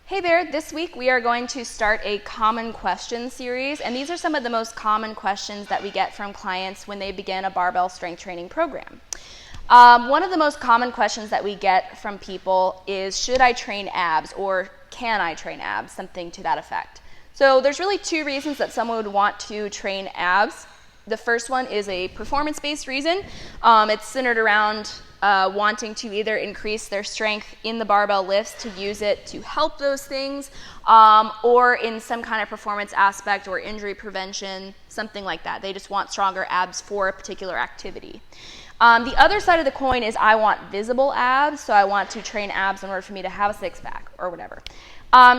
Hey there, this week we are going to start a common question series, and these are some of the most common questions that we get from clients when they begin a barbell strength training program. One of the most common questions that we get from people is, should I train abs or can I train abs? Something to that effect. So there's really two reasons that someone would want to train abs. The first one is a performance-based reason. It's centered around wanting to either increase their strength in the barbell lifts to use it to help those things, or in some kind of performance aspect or injury prevention, something like that. They just want stronger abs for a particular activity. The other side of the coin is I want visible abs, so I want to train abs in order for me to have a six-pack or whatever.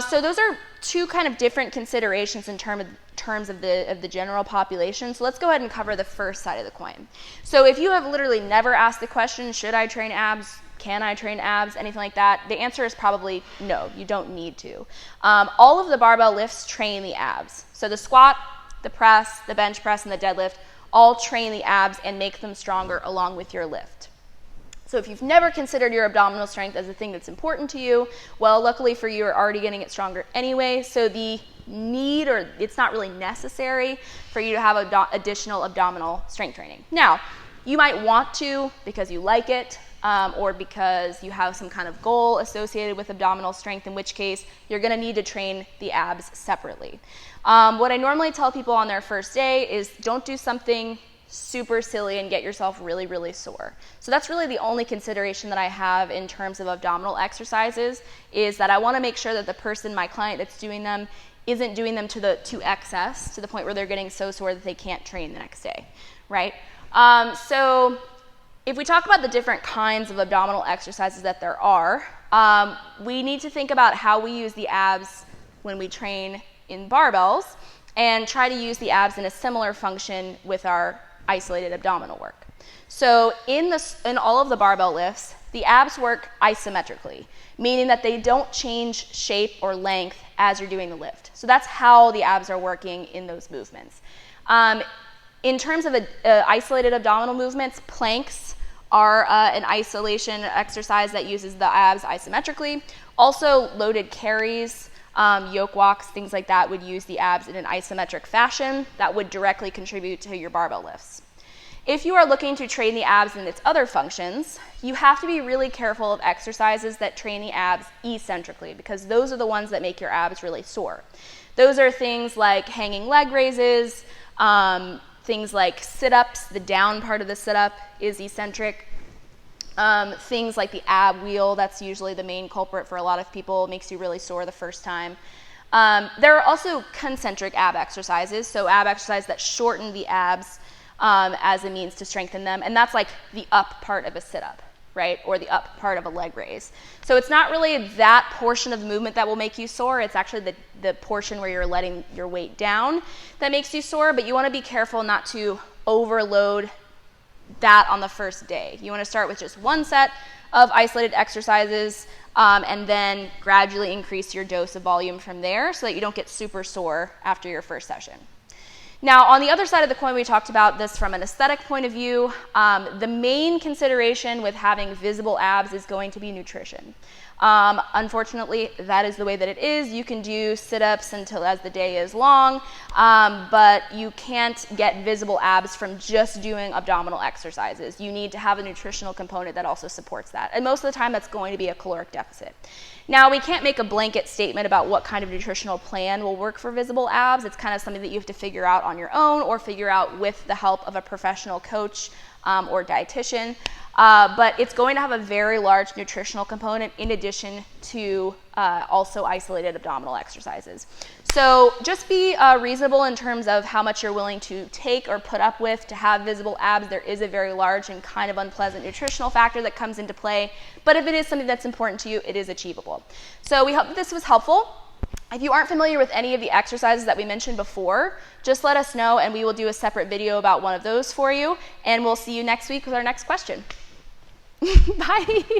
So those are two kind of different considerations in terms of the general population. So let's go ahead and cover the first side of the coin. So if you have literally never asked the question, should I train abs, can I train abs, anything like that, the answer is probably no, you don't need to. All of the barbell lifts train the abs. So the squat, the press, the bench press, and the deadlift all train the abs and make them stronger along with your lift. So if you've never considered your abdominal strength as a thing that's important to you, well, luckily for you, you're already getting it stronger anyway. So the need, or it's not really necessary for you to have additional abdominal strength training. Now, you might want to because you like it, or because you have some kind of goal associated with abdominal strength, in which case you're going to need to train the abs separately. What I normally tell people on their first day is don't do something super silly and get yourself really, really sore. So that's really the only consideration that I have in terms of abdominal exercises, is that I want to make sure that the person, my client that's doing them, isn't doing them to excess, to the point where they're getting so sore that they can't train the next day, right? So if we talk about the different kinds of abdominal exercises that there are, we need to think about how we use the abs when we train in barbells and try to use the abs in a similar function with our isolated abdominal work. So in all of the barbell lifts, the abs work isometrically, meaning that they don't change shape or length as you're doing the lift. So that's how the abs are working in those movements. In terms of isolated abdominal movements, planks are an isolation exercise that uses the abs isometrically. Also, loaded carries, yoke walks, things like that would use the abs in an isometric fashion that would directly contribute to your barbell lifts. If you are looking to train the abs in its other functions, you have to be really careful of exercises that train the abs eccentrically, because those are the ones that make your abs really sore. Those are things like hanging leg raises, things like sit-ups. The down part of the sit-up is eccentric. Things like the ab wheel, that's usually the main culprit for a lot of people, makes you really sore the first time. There are also concentric ab exercises, so ab exercises that shorten the abs as a means to strengthen them, and that's like the up part of a sit-up, right, or the up part of a leg raise. So it's not really that portion of the movement that will make you sore, it's actually the portion where you're letting your weight down that makes you sore, but you want to be careful not to overload that on the first day. You want to start with just one set of isolated exercises, and then gradually increase your dose of volume from there so that you don't get super sore after your first session. Now, on the other side of the coin, we talked about this from an aesthetic point of view. The main consideration with having visible abs is going to be nutrition. Unfortunately, that is the way that it is. You can do sit-ups until as the day is long, but you can't get visible abs from just doing abdominal exercises. You need to have a nutritional component that also supports that. And most of the time, that's going to be a caloric deficit. Now, we can't make a blanket statement about what kind of nutritional plan will work for visible abs. It's kind of something that you have to figure out on your own or figure out with the help of a professional coach or dietitian. But it's going to have a very large nutritional component in addition to also isolated abdominal exercises. So just be reasonable in terms of how much you're willing to take or put up with to have visible abs. There is a very large and kind of unpleasant nutritional factor that comes into play, but if it is something that's important to you, it is achievable. So we hope that this was helpful. If you aren't familiar with any of the exercises that we mentioned before, just let us know and we will do a separate video about one of those for you, and we'll see you next week with our next question. Bye.